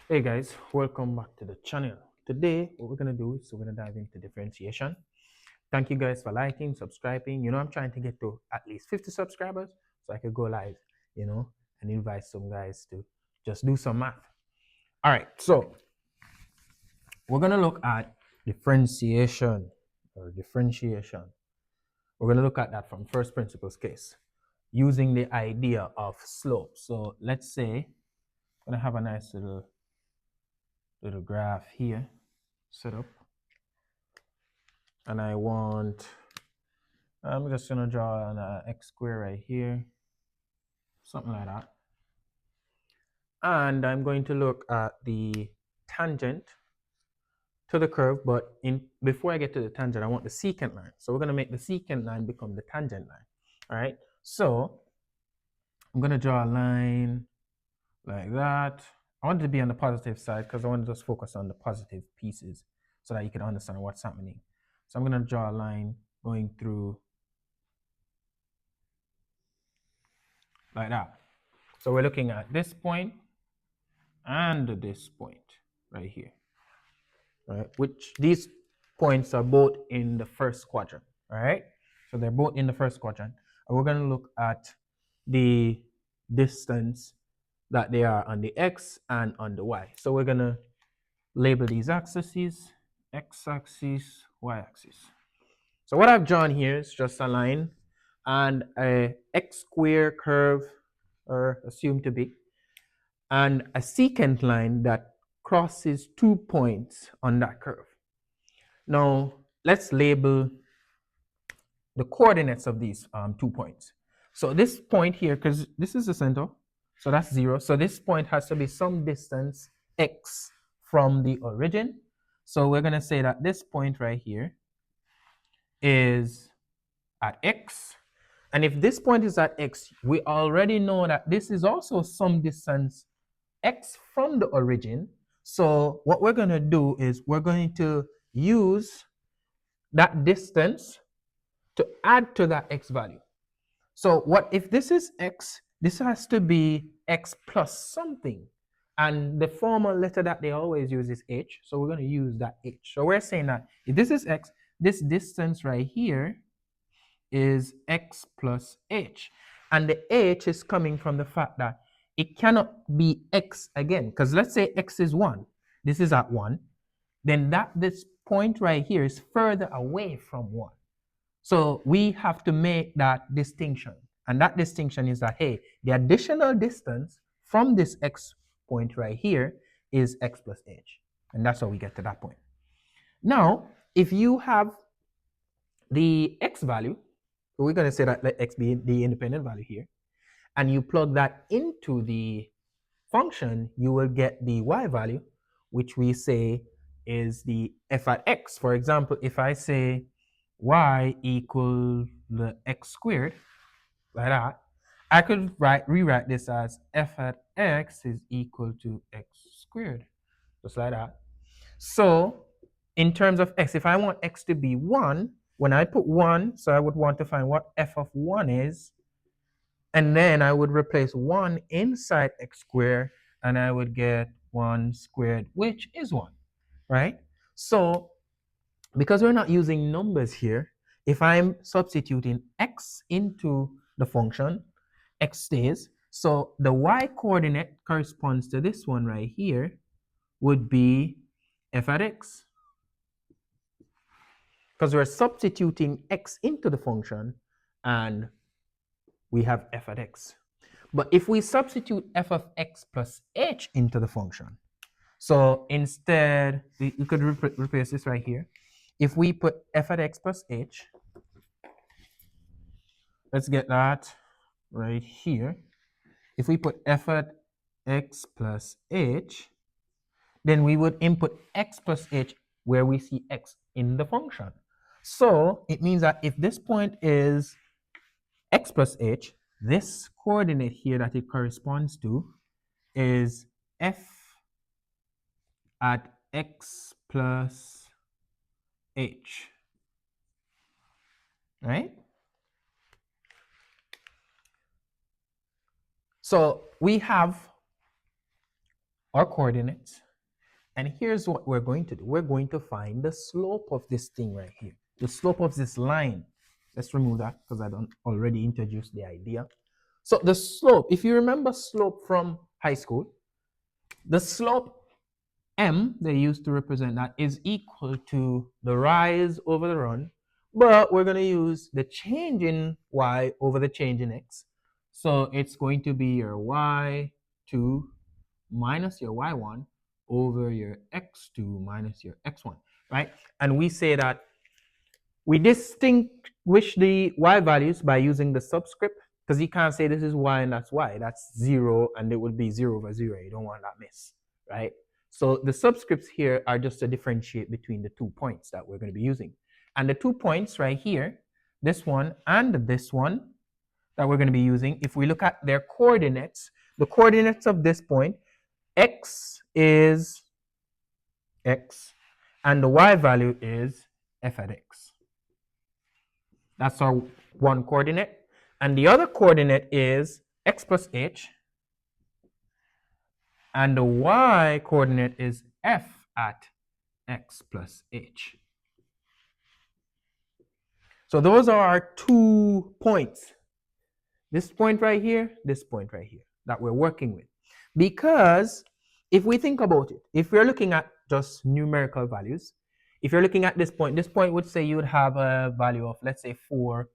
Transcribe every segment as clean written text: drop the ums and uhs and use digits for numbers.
Hey guys, welcome back to the channel. Today, what we're gonna do is we're gonna dive into differentiation. Thank you guys for liking, subscribing. I'm trying to get to at least 50 subscribers so I could go live, and invite some guys to just do some math. All right, so we're gonna look at differentiation or differentiation. We're gonna look at that from first principles case using the idea of slope. So let's say I'm gonna have a nice little graph here set up. And I'm just gonna draw an x square right here, something like that. And I'm going to look at the tangent to the curve, but before I get to the tangent, I want the secant line. So we're gonna make the secant line become the tangent line. All right, so I'm gonna draw a line like that. I want it to be on the positive side because I want to just focus on the positive pieces so that you can understand what's happening. So I'm gonna draw a line going through like that. So we're looking at this point and this point right here, right? Which these points are both in the first quadrant, all right? So they're both in the first quadrant. And we're gonna look at the distance that they are on the x and on the y. So we're gonna label these axes, x-axis, y-axis. So what I've drawn here is just a line and a x square curve, or assumed to be, and a secant line that crosses 2 points on that curve. Now, let's label the coordinates of these 2 points. So this point here, because this is the center, so that's 0. So this point has to be some distance x from the origin. So we're going to say that this point right here is at x. And if this point is at x, we already know that this is also some distance x from the origin. So what we're going to do is we're going to use that distance to add to that x value. So what if this is x, this has to be x plus something. And the formal letter that they always use is h. So we're going to use that h. So we're saying that if this is x, this distance right here is x plus h. And the h is coming from the fact that it cannot be x again. Because let's say x is 1. This is at 1. Then this point right here is further away from 1. So we have to make that distinction. And that distinction is that, hey, the additional distance from this x point right here is x plus h. And that's how we get to that point. Now, if you have the x value, we're going to say that let x be the independent value here, and you plug that into the function, you will get the y value, which we say is the f at x. For example, if I say y equal the x squared, like that, I could rewrite this as f at x is equal to x squared, just like that. So in terms of x, if I want x to be 1, when I put 1, so I would want to find what f of 1 is, and then I would replace 1 inside x squared, and I would get 1 squared, which is 1, right? So because we're not using numbers here, if I'm substituting x into the function, x stays. So the y coordinate corresponds to this one right here, would be f at x. Because we're substituting x into the function, and we have f at x. But if we substitute f of x plus h into the function, so instead, we could replace this right here. If we put f at x plus h, let's get that right here. If we put f at x plus h, then we would input x plus h where we see x in the function. So it means that if this point is x plus h, this coordinate here that it corresponds to is f at x plus h, right? So we have our coordinates. And here's what we're going to do. We're going to find the slope of this thing right here. The slope of this line. Let's remove that because I don't already introduced the idea. So the slope, if you remember slope from high school, the slope m they used to represent that is equal to the rise over the run, but we're going to use the change in y over the change in x. So it's going to be your y2 minus your y1 over your x2 minus your x1, right? And we say that we distinguish the y values by using the subscript, because you can't say this is y and that's y. That's 0, and it would be 0 over 0. You don't want that mess, right? So the subscripts here are just to differentiate between the 2 points that we're going to be using. And the 2 points right here, this one and this one that we're going to be using, if we look at their coordinates, the coordinates of this point, x is x, and the y value is f at x. That's our one coordinate. And the other coordinate is x plus h. And the y coordinate is f at x plus h. So those are our 2 points. This point right here, this point right here that we're working with. Because if we think about it, if we're looking at just numerical values, if you're looking at this point would say you would have a value of, let's say, 4,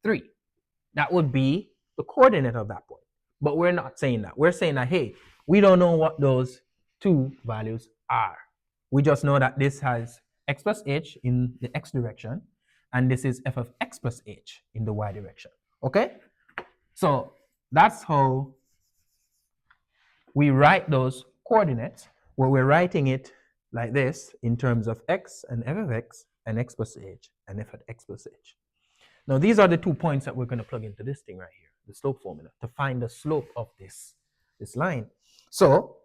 3. That would be the coordinate of that point. But we're not saying that. We're saying that, hey, we don't know what those 2 values are. We just know that this has x plus h in the x direction, and this is f of x plus h in the y direction. Okay? So that's how we write those coordinates, where we're writing it like this in terms of x and f of x and x plus h and f at x plus h. Now, these are the 2 points that we're going to plug into this thing right here, the slope formula, to find the slope of this line. So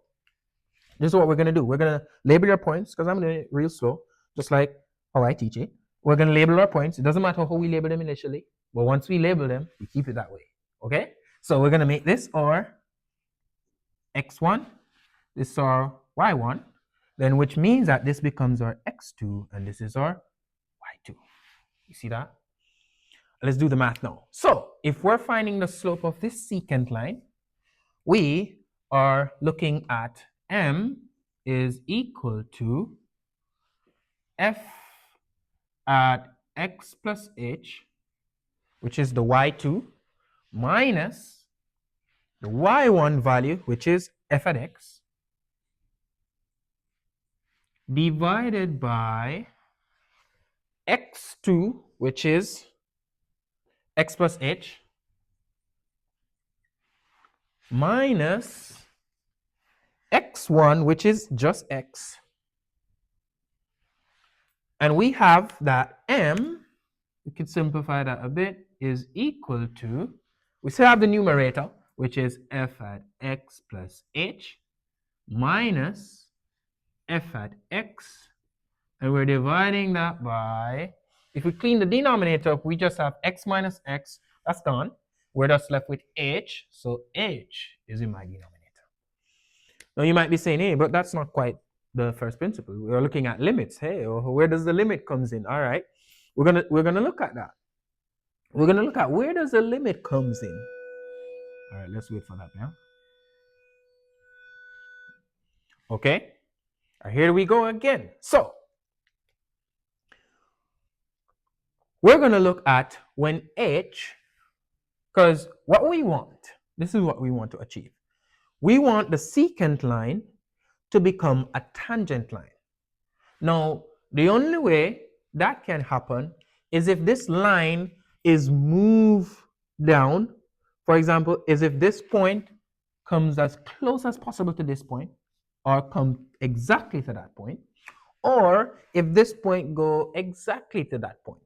this is what we're going to do. We're going to label your points, because I'm doing it real slow, just like how I teach it. We're going to label our points. It doesn't matter how we label them initially, but once we label them, we keep it that way. Okay? So we're going to make this our x1, this our y1, then which means that this becomes our x2, and this is our y2. You see that? Let's do the math now. So if we're finding the slope of this secant line, we are looking at m is equal to f at x plus h, which is the y2, minus the y1 value, which is f at x, divided by x2, which is x plus h, minus x1, which is just x. And we have that m, we could simplify that a bit, is equal to, we still have the numerator, which is f at x plus h, minus f at x, and we're dividing that by, if we clean the denominator up, we just have x minus x, that's gone. We're just left with h, so h is in my denominator. Now you might be saying, hey, but that's not quite the first principle. We're looking at limits. Hey, where does the limit comes in? All right, we're gonna look at that. We're gonna look at where does the limit comes in. All right, let's wait for that now. Okay, here we go again. So we're gonna look at when h, because what we want, this is what we want to achieve. We want the secant line to become a tangent line. Now, the only way that can happen is if this line is moved down. For example, is if this point comes as close as possible to this point, or come exactly to that point, or if this point go exactly to that point.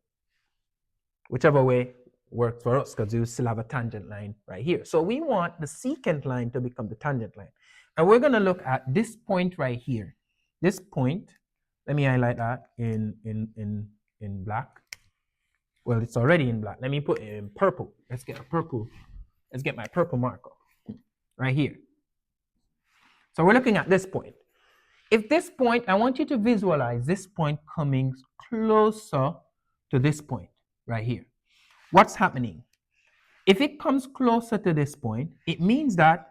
Whichever way works for us, because you still have a tangent line right here. So we want the secant line to become the tangent line. And we're going to look at this point right here. This point, let me highlight that in black. Well, it's already in black. Let me put it in purple. Let's get my purple marker right here. So we're looking at this point. If this point, I want you to visualize this point coming closer to this point right here. What's happening? If it comes closer to this point, it means that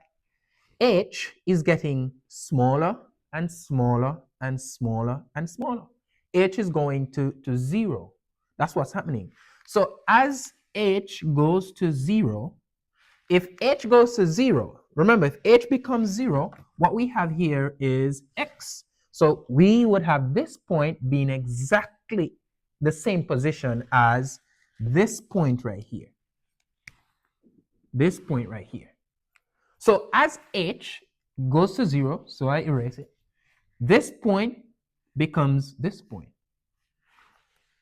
h is getting smaller and smaller and smaller and smaller. H is going to 0. That's what's happening. So as h goes to 0, if h goes to 0, remember, if h becomes 0, what we have here is x. So we would have this point being exactly the same position as this point right here. This point right here. So as h goes to 0, so I erase it, this point becomes this point.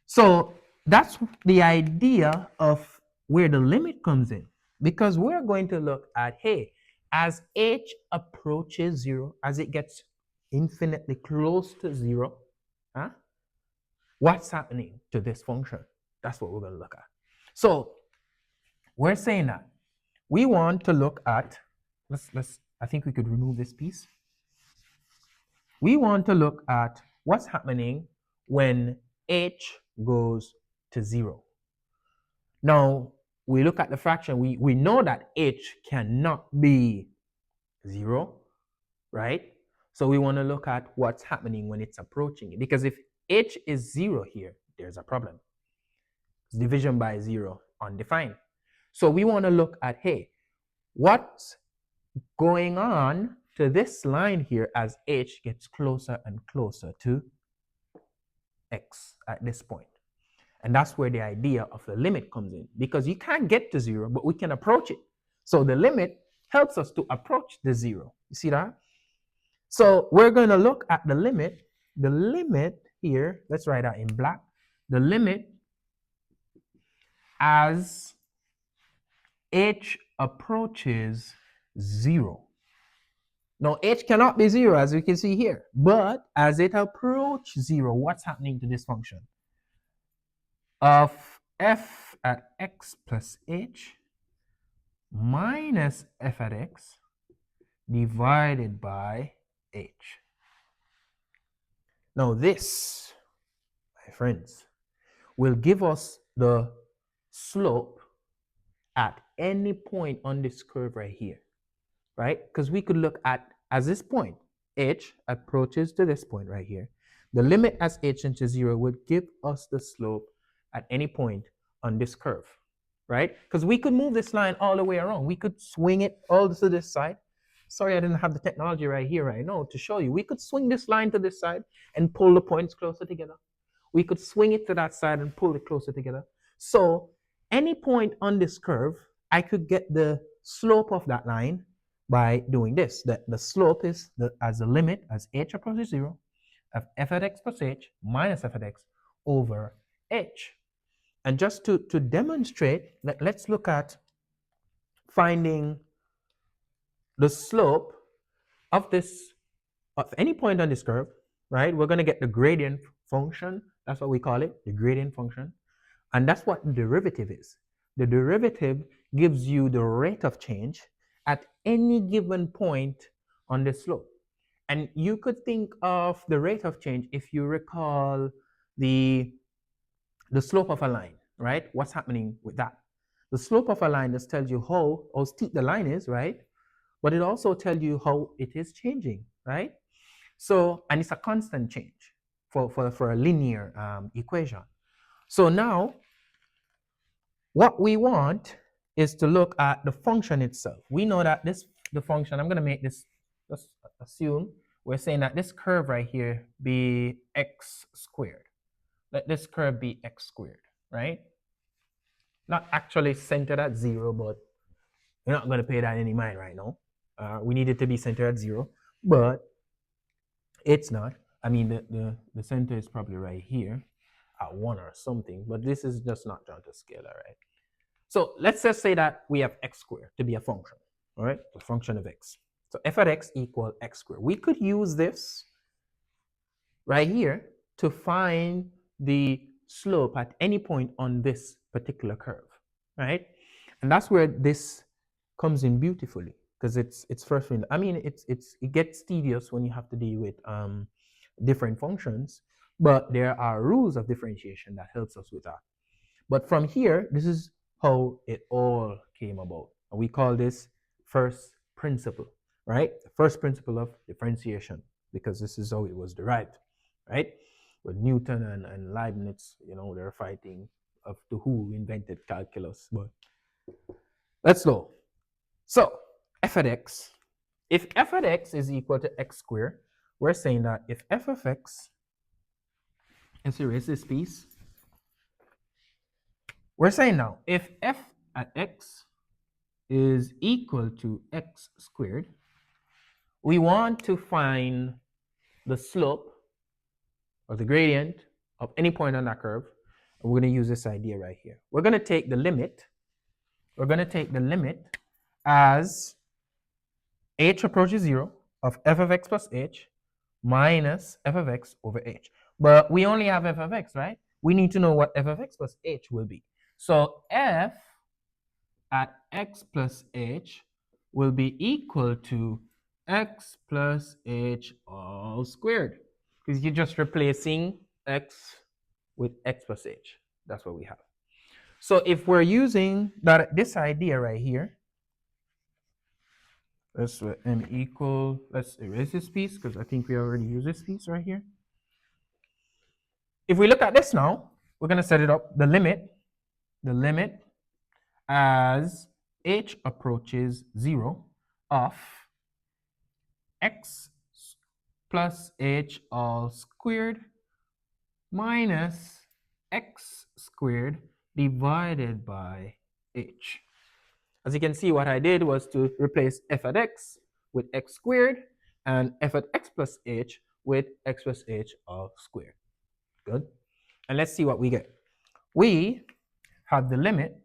So that's the idea of where the limit comes in, because we're going to look at, hey, as h approaches 0, as it gets infinitely close to 0, what's happening to this function? That's what we're going to look at. So we're saying that we want to look at, I think we could remove this piece. We want to look at what's happening when h goes to 0. Now, we look at the fraction, we know that h cannot be 0, right? So we want to look at what's happening when it's approaching it. Because if h is 0 here, there's a problem. It's division by 0, undefined. So we want to look at, hey, what's going on to this line here as h gets closer and closer to x at this point. And that's where the idea of the limit comes in, because you can't get to 0, but we can approach it. So the limit helps us to approach the 0. You see that? So we're going to look at the limit. The limit here, let's write that in black. The limit as h approaches 0. Now, h cannot be 0, as we can see here. But as it approaches 0, what's happening to this function? Of f at x plus h minus f at x divided by h. Now this, my friends, will give us the slope at any point on this curve right here, right? Because we could look at, as this point, h approaches to this point right here. The limit as h into 0 would give us the slope at any point on this curve, right? Because we could move this line all the way around. We could swing it all to this side. Sorry, I didn't have the technology right here right now to show you. We could swing this line to this side and pull the points closer together. We could swing it to that side and pull it closer together. So any point on this curve, I could get the slope of that line by doing this. The slope is as a limit as h approaches 0 of f at x plus h minus f at x over h. And just to demonstrate, let's look at finding the slope of this, of any point on this curve, right? We're going to get the gradient function. That's what we call it, the gradient function. And that's what the derivative is. The derivative gives you the rate of change at any given point on the slope. And you could think of the rate of change, if you recall the slope of a line, right? What's happening with that? The slope of a line just tells you how steep the line is, right? But it also tells you how it is changing, right? So, and it's a constant change for a linear equation. So now, what we want is to look at the function itself. We know that the function, I'm going to make this, let's assume, we're saying that this curve right here be x squared. Let this curve be x squared, right? Not actually centered at 0, but we're not going to pay that any mind right now. We need it to be centered at 0, but it's not. I mean, the center is probably right here at 1 or something, but this is just not down to scalar, right? So let's just say that we have x squared to be a function, all right? A function of x. So f at x equal x squared. We could use this right here to find the slope at any point on this particular curve, right? And that's where this comes in beautifully, because it's first thing. I mean, it gets tedious when you have to deal with different functions, but there are rules of differentiation that helps us with that. But from here, this is how it all came about. And we call this first principle, right? The first principle of differentiation, because this is how it was derived, right? With Newton and Leibniz, they're fighting of to who invented calculus. But let's go. So f of x, if f of x is equal to x squared, we're saying that if f of x, let's erase this piece. We're saying now, if f at x is equal to x squared, we want to find the slope or the gradient of any point on that curve. And we're going to use this idea right here. We're going to take the limit. We're going to take the limit as h approaches 0 of f of x plus h minus f of x over h. But we only have f of x, right? We need to know what f of x plus h will be. So f at x plus h will be equal to x plus h all squared, because you're just replacing x with x plus h. That's what we have. So if we're using this idea right here, let's let m equal, let's erase this piece because I think we already used this piece right here. If we look at this now, we're going to set it up, the limit as h approaches 0 of x plus h all squared minus x squared divided by h. As you can see, what I did was to replace f at x with x squared and f at x plus h with x plus h all squared. Good. And let's see what we get. We have the limit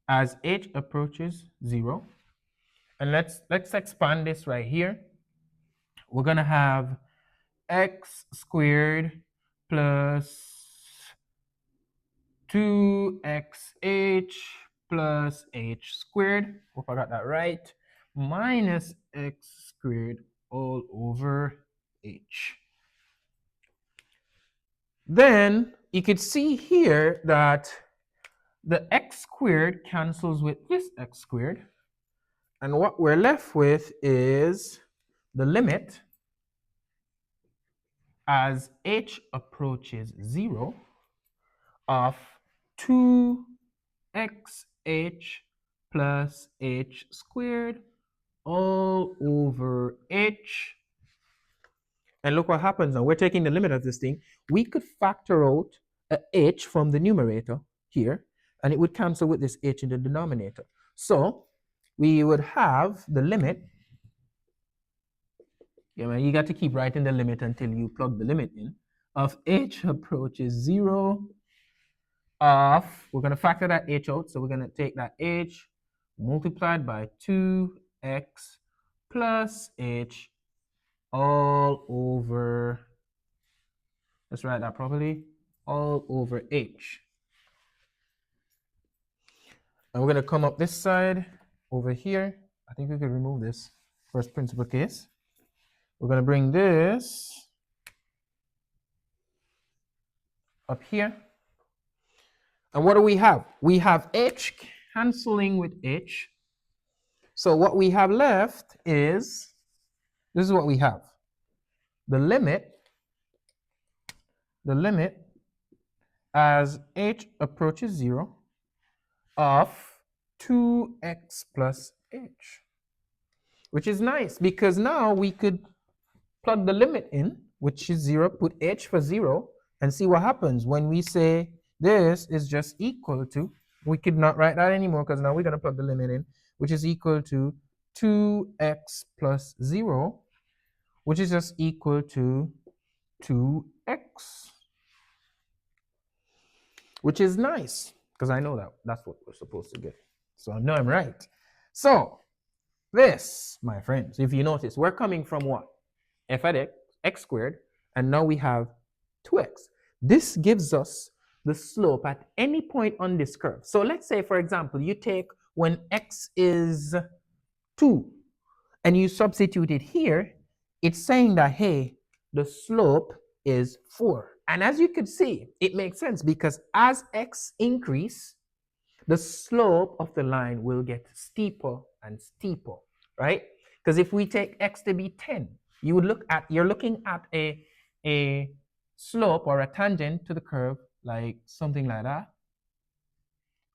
as h approaches 0. And let's expand this right here. We're going to have x squared plus 2xh plus h squared, hope I got that right, minus x squared all over h. Then you could see here that the x squared cancels with this x squared, and what we're left with is the limit as h approaches 0 of 2xh plus h squared all over h. And look what happens now. We're taking the limit of this thing. We could factor out a h from the numerator here, and it would cancel with this h in the denominator. So we would have the limit. Yeah, man, you got to keep writing the limit until you plug the limit in, of h approaches 0 of, we're going to factor that h out, so we're going to take that h multiplied by 2x plus h all over, let's write that properly, all over h. And we're going to come up this side over here. I think we could remove this first principal case. We're going to bring this up here. And what do we have? We have h canceling with h. So what we have left is, this is what we have. The limit as h approaches 0 of 2x plus h, which is nice because now we could plug the limit in, which is 0, put h for 0, and see what happens when we say this is just equal to, we could not write that anymore because now we're going to plug the limit in, which is equal to 2x plus 0, which is just equal to 2x, which is nice because I know that that's what we're supposed to get. So I know I'm right. So this, my friends, if you notice, we're coming from what? F at x squared, and now we have 2x. This gives us the slope at any point on this curve. So let's say, for example, you take when x is 2, and you substitute it here, it's saying that, hey, the slope is 4. And as you could see, it makes sense because as x increase, the slope of the line will get steeper and steeper, right? Because if we take x to be 10, you're looking at a slope or a tangent to the curve, like something like that,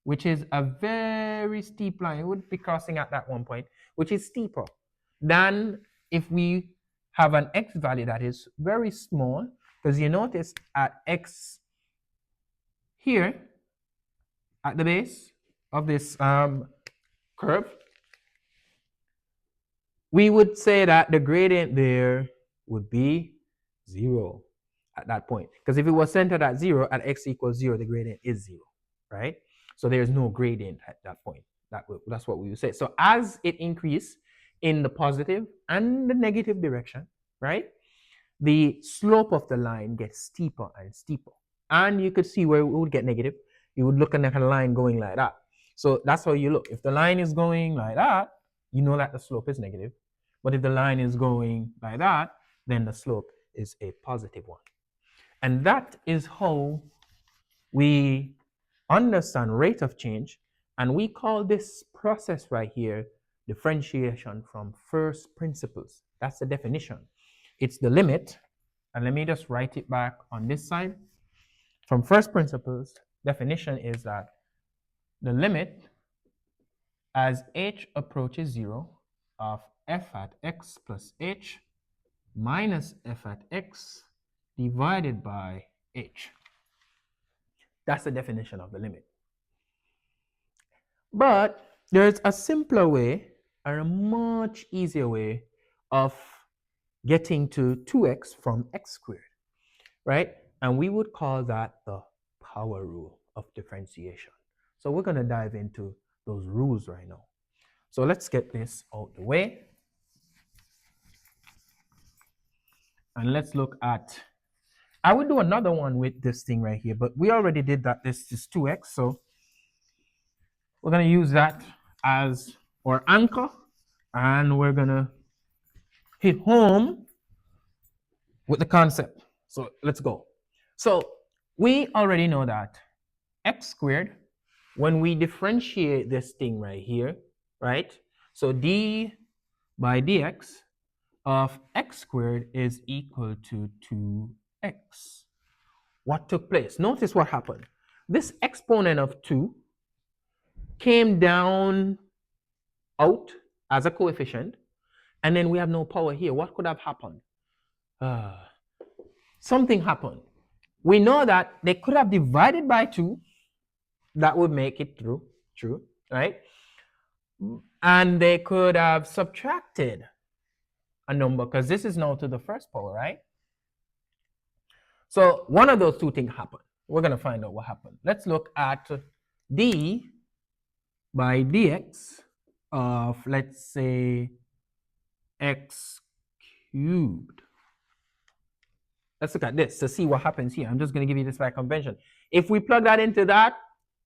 which is a very steep line. It would be crossing at that one point, which is steeper than if we have an x value that is very small, because you notice at x here, at the base of this curve, we would say that the gradient there would be 0 at that point. Because if it was centered at 0, at x equals 0, the gradient is 0, right? So there's no gradient at that point. That's what we would say. So as it increases in the positive and the negative direction, right, the slope of the line gets steeper and steeper. And you could see where it would get negative. You would look at a line going like that. So that's how you look. If the line is going like that, you know that the slope is negative. But if the line is going like that, then the slope is a positive one. And that is how we understand rate of change. And we call this process right here differentiation from first principles. That's the definition. It's the limit. And let me just write it back on this side. From first principles, definition is that the limit as h approaches 0 of f at x plus h minus f at x divided by h. That's the definition of the limit. But there's a simpler way or a much easier way of getting to 2x from x squared, right? And we would call that the power rule of differentiation. So we're going to dive into those rules right now. So let's get this out the way. And let's look at, I would do another one with this thing right here, but we already did that. This is 2x, so we're going to use that as our anchor, and we're going to hit home with the concept. So let's go. So we already know that x squared, when we differentiate this thing right here, right? So d by dx of x squared is equal to 2x. What took place? Notice what happened. This exponent of 2 came down out as a coefficient, and then we have no power here. What could have happened? Something happened. We know that they could have divided by 2. That would make it true, right? And they could have subtracted a number, because this is now to the first power, right? So one of those two things happened. We're going to find out what happened. Let's look at d by dx of, let's say, x cubed. Let's look at this to see what happens here. I'm just going to give you this by convention. If we plug that into that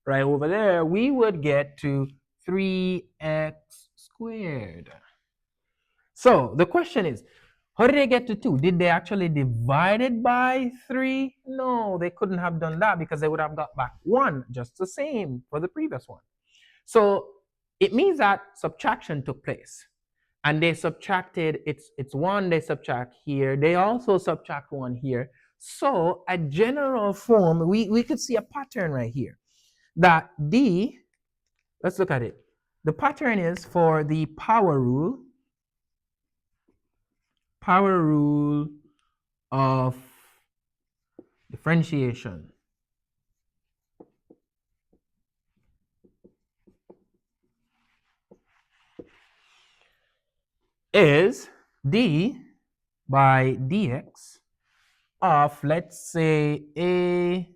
right over there, we would get to 3x squared. So the question is, how did they get to 2? Did they actually divide it by 3? No, they couldn't have done that because they would have got back 1, just the same for the previous one. So it means that subtraction took place. And they subtracted, it's 1, they subtract here. They also subtract 1 here. So a general form, we could see a pattern right here. That d, let's look at it. The pattern is for the power rule of differentiation. Is d by dx of, let's say, a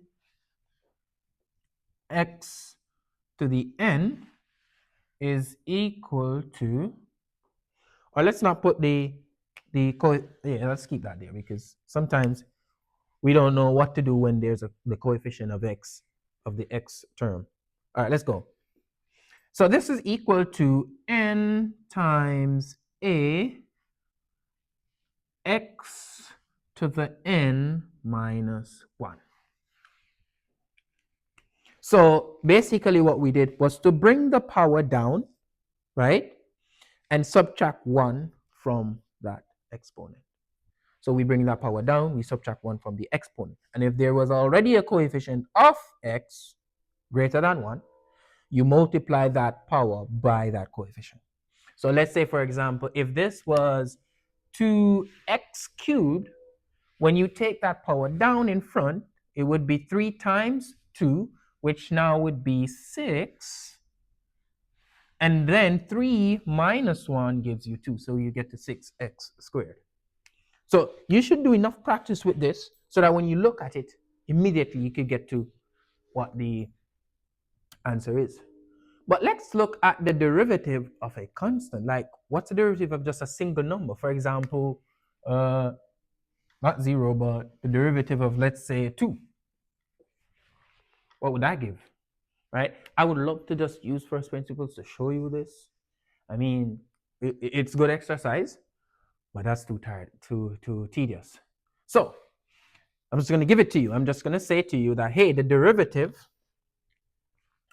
x to the n is equal to, or let's not put let's keep that there, because sometimes we don't know what to do when there's the coefficient of x, of the x term. All right, let's go. So this is equal to n times a x to the n minus 1. So basically what we did was to bring the power down, right? And subtract 1 from that exponent. So we bring that power down, we subtract 1 from the exponent. And if there was already a coefficient of x greater than 1, you multiply that power by that coefficient. So let's say, for example, if this was 2x cubed, when you take that power down in front, it would be 3 times 2, which now would be 6. And then 3 minus 1 gives you 2. So you get to 6x squared. So you should do enough practice with this so that when you look at it, immediately you could get to what the answer is. But let's look at the derivative of a constant. Like, what's the derivative of just a single number? For example, not 0, but the derivative of, let's say, 2. What would that give? Right? I would love to just use first principles to show you this. I mean, it's good exercise, but that's too tedious. So I'm just going to give it to you. I'm just going to say to you that, hey, the derivative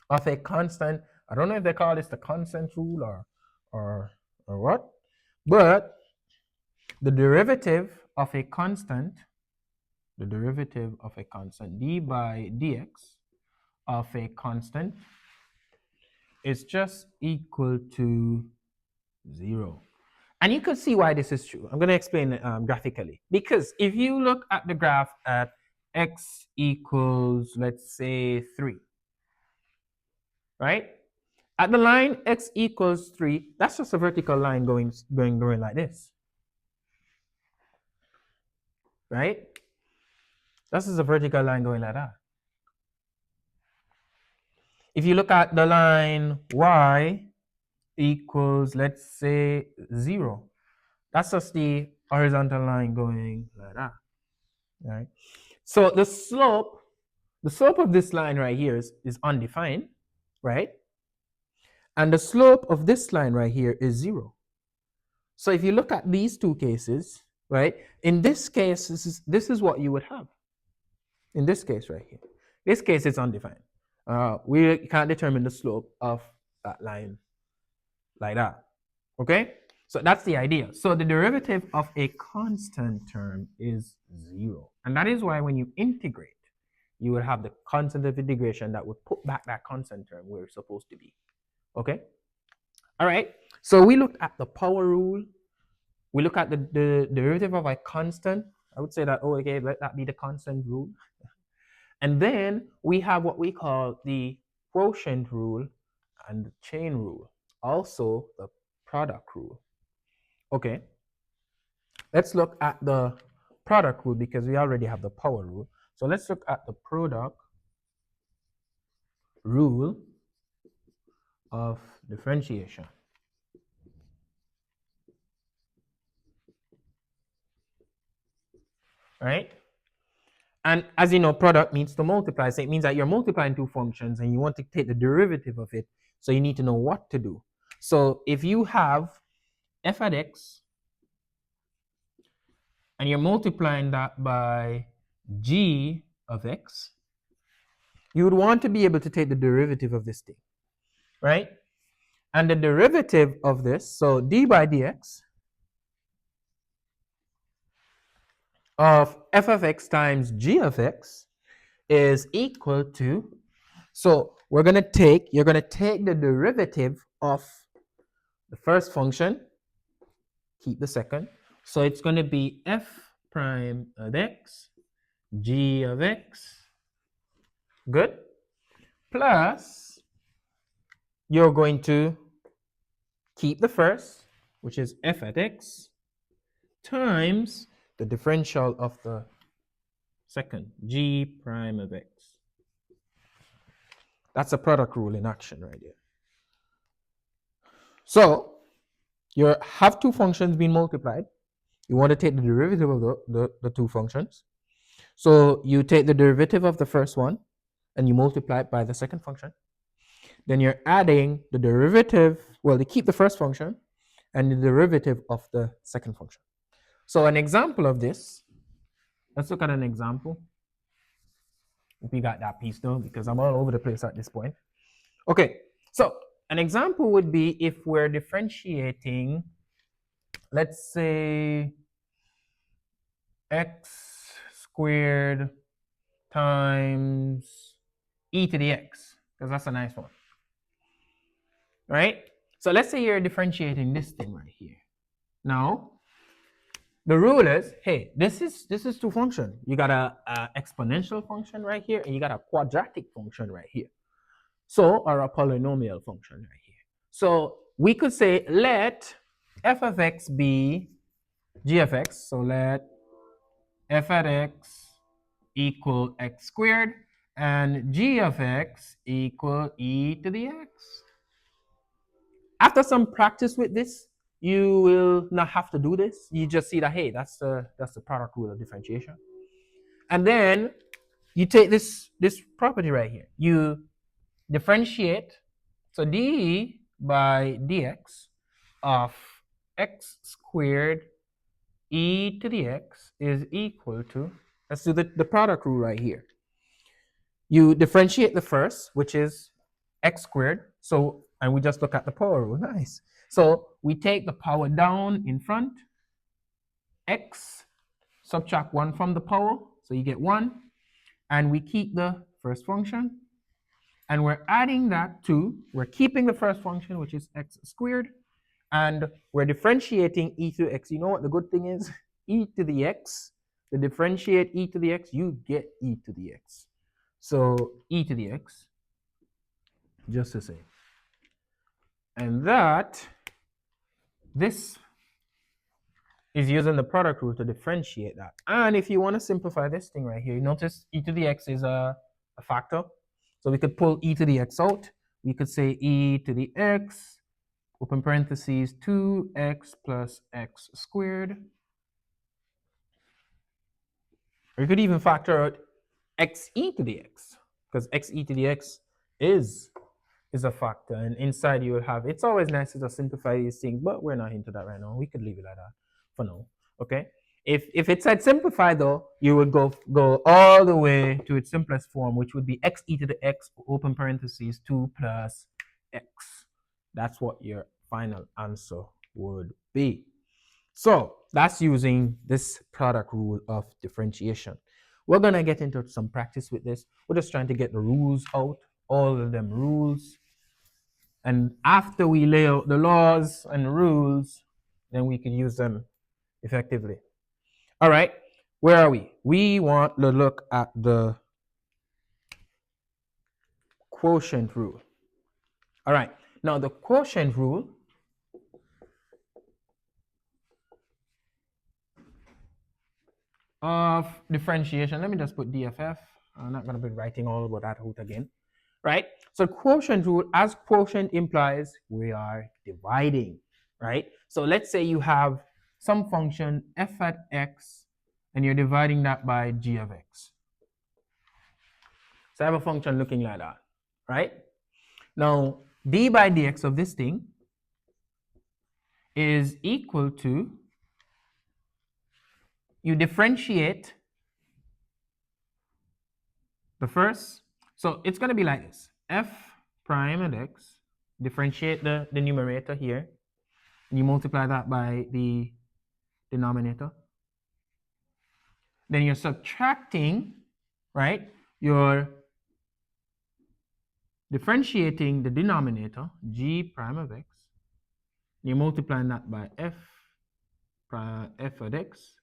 of a constant, I don't know if they call this the constant rule or what, but the derivative of a constant, d by dx of a constant is just equal to 0. And you can see why this is true. I'm going to explain it graphically. Because if you look at the graph at x equals, let's say, 3, right? At the line x equals 3, that's just a vertical line going like this, right? That's just a vertical line going like that. If you look at the line y equals, let's say, 0, that's just the horizontal line going like that, right? So the slope of this line right here is undefined, right? And the slope of this line right here is 0. So if you look at these two cases, right, in this case, this is what you would have. In this case right here. This case is undefined. We can't determine the slope of that line like that. Okay? So that's the idea. So the derivative of a constant term is 0. And that is why when you integrate, you will have the constant of integration that would put back that constant term where it's supposed to be. Okay? All right. So we looked at the power rule. We look at the derivative of a constant. I would say that, oh, okay, let that be the constant rule. And then we have what we call the quotient rule and the chain rule. Also the product rule. Okay. Let's look at the product rule because we already have the power rule. So let's look at the product rule of differentiation. Right? And as you know, product means to multiply. So it means that you're multiplying two functions and you want to take the derivative of it. So you need to know what to do. So if you have f at x and you're multiplying that by g of x, you would want to be able to take the derivative of this thing, right? And the derivative of this, so d by dx of f of x times g of x is equal to, so you're going to take the derivative of the first function, keep the second. So it's going to be f prime of x, g of x, good, plus you're going to keep the first, which is f at x, times the differential of the second, g prime of x. That's a product rule in action right there. So you have two functions being multiplied. You want to take the derivative of the two functions. So you take the derivative of the first one and you multiply it by the second function. then you're adding the derivative, well, they keep the first function and the derivative of the second function. So an example of this, let's look at an example. If we got that piece though, because I'm all over the place at this point. Okay, so an example would be if we're differentiating, let's say, x squared times e to the x, because that's a nice one, right? So let's say you're differentiating this thing right here. Now, the rule is, hey, this is two function. You got a exponential function right here, and you got a quadratic function right here. So, or a polynomial function right here. So we could say let f of x be g of x. So let f at x equal x squared and g of x equal e to the x. After some practice with this, you will not have to do this. You just see that, hey, that's the product rule of differentiation. And then you take this property right here. You differentiate, so d by dx of x squared e to the x is equal to, let's do the product rule right here. You differentiate the first, which is x squared. So, and we just look at the power rule. Nice. So we take the power down in front, x, subtract 1 from the power, so you get 1, and we keep the first function, and we're adding that to, we're keeping the first function, which is x squared, and we're differentiating e to x. You know what the good thing is? E to the x, to differentiate e to the x, you get e to the x. So e to the x, just the same. And that, this is using the product rule to differentiate that. And if you want to simplify this thing right here, you notice e to the x is a factor. So we could pull e to the x out. We could say e to the x, open parentheses, 2x plus x squared. Or you could even factor out x e to the x, because x e to the x is a factor. And inside you will have, it's always nice to just simplify these things, but we're not into that right now. We could leave it like that for now, okay? If it said simplify though, you would go all the way to its simplest form, which would be x e to the x, open parentheses, 2 plus x. That's what your final answer would be. So that's using this product rule of differentiation. We're gonna get into some practice with this. We're just trying to get the rules out, all of them rules. And after we lay out the laws and rules, then we can use them effectively. All right, where are we? We want to look at the quotient rule. All right, now the quotient rule of differentiation, let me just put DFF. I'm not going to be writing all about that out again, right? So quotient rule, as quotient implies, we are dividing, right? So let's say you have some function f at x, and you're dividing that by g of x. So I have a function looking like that, right? Now, d by dx of this thing is equal to, you differentiate the first, so it's going to be like this. F prime at x, differentiate the numerator here, and you multiply that by the denominator. Then you're subtracting, right? You're differentiating the denominator, g prime of x. You're multiplying that by f at x,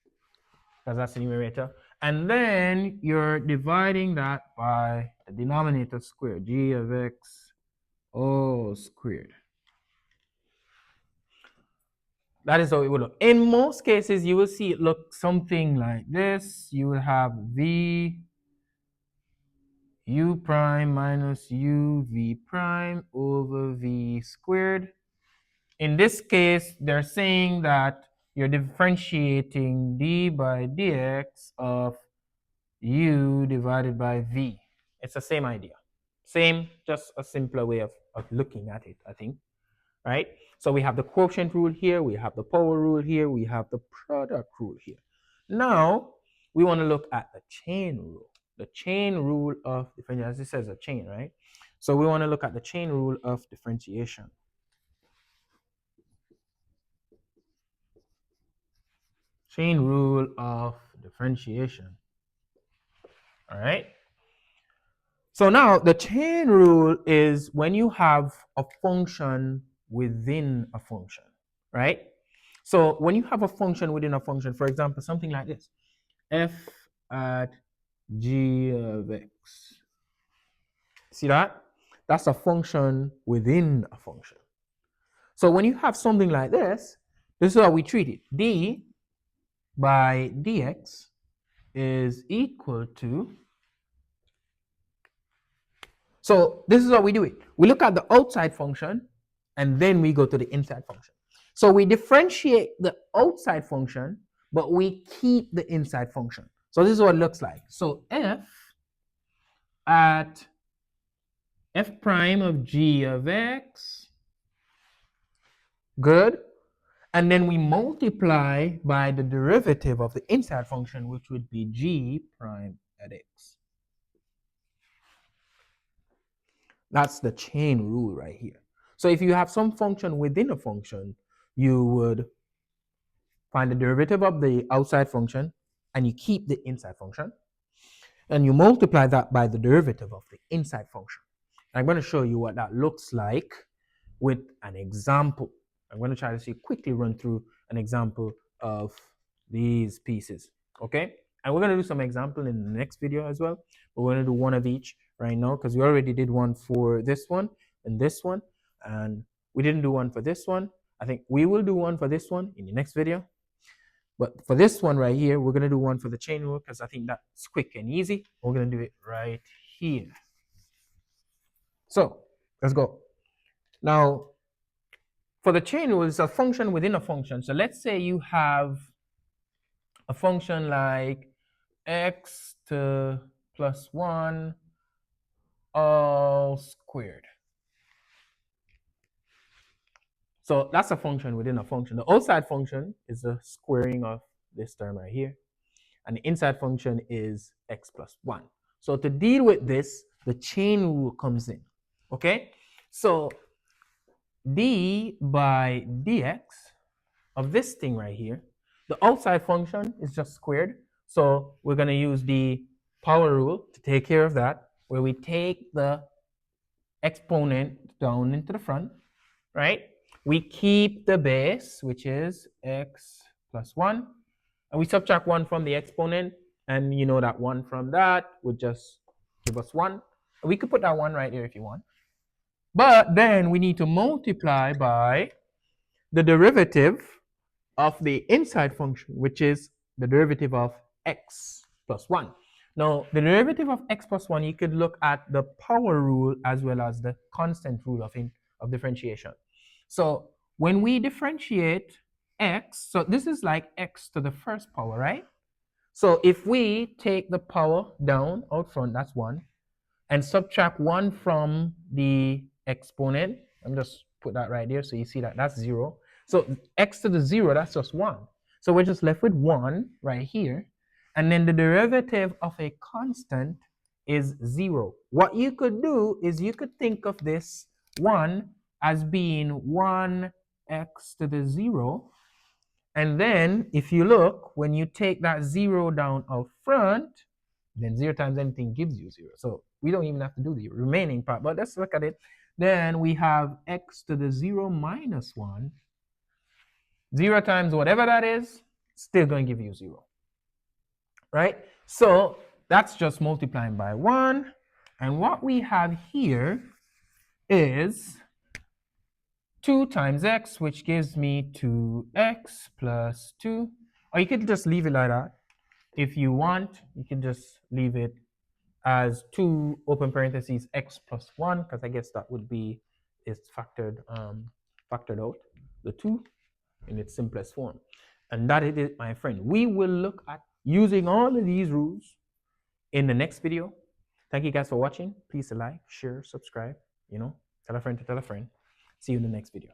because that's the numerator. And then you're dividing that by the denominator squared, g of x all squared. That is how it would look. In most cases, you will see it look something like this. You will have v u prime minus u v prime over v squared. In this case, they're saying that you're differentiating d by dx of u divided by v. It's the same idea. Same, just a simpler way of of looking at it, I think, right? So we have the quotient rule here, we have the power rule here, we have the product rule here. Now, we want to look at the chain rule. The chain rule of differentiation, as it says a chain, right? So we want to look at the chain rule of differentiation. Chain rule of differentiation. All right. So now the chain rule is when you have a function within a function, right? So when you have a function within a function, for example, something like this, f at g of x. See that? That's a function within a function. So when you have something like this is how we treat it. D by dx is equal to, so this is how we do it. We look at the outside function and then we go to the inside function. So we differentiate the outside function, but we keep the inside function. So this is what it looks like. So f at f prime of g of x, good. And then we multiply by the derivative of the inside function, which would be g prime at x. That's the chain rule right here. So if you have some function within a function, you would find the derivative of the outside function and you keep the inside function. And you multiply that by the derivative of the inside function. And I'm going to show you what that looks like with an example. I'm going to try to quickly run through an example of these pieces, okay? And we're going to do some example in the next video as well. But we're going to do one of each right now because we already did one for this one, and we didn't do one for this one. I think we will do one for this one in the next video. But for this one right here, we're going to do one for the chain rule because I think that's quick and easy. We're going to do it right here. So let's go. Now, for the chain rule, it's a function within a function. So let's say you have a function like x to plus 1 all squared. So that's a function within a function. The outside function is the squaring of this term right here. And the inside function is x plus 1. So to deal with this, the chain rule comes in. Okay? So d by dx of this thing right here, the outside function is just squared. So we're going to use the power rule to take care of that, where we take the exponent down into the front, right? We keep the base, which is x plus 1, and we subtract 1 from the exponent, and you know that 1 from that would just give us 1. We could put that 1 right here if you want. But then we need to multiply by the derivative of the inside function, which is the derivative of x plus 1. Now, the derivative of x plus 1, you could look at the power rule as well as the constant rule of differentiation. So when we differentiate x, so this is like x to the first power, right? So if we take the power down out front, that's 1, and subtract 1 from the exponent, I'm just put that right there so you see that that's 0. So x to the 0, that's just 1. So we're just left with 1 right here. And then the derivative of a constant is 0. What you could do is you could think of this 1 as being 1x to the 0. And then if you look, when you take that 0 down out front, then 0 times anything gives you 0. So we don't even have to do the remaining part, but let's look at it. Then we have x to the 0 minus 1. 0 times whatever that is, still going to give you 0. Right? So that's just multiplying by 1. And what we have here is 2 times x, which gives me 2x plus 2. Or you could just leave it like that. If you want, you can just leave it as 2 open parentheses x plus 1, because I guess that would be it's factored out, the 2 in its simplest form. And that is it, my friend. We will look at using all of these rules in the next video. Thank you guys for watching. Please like, share, subscribe, Tell a friend to tell a friend. See you in the next video.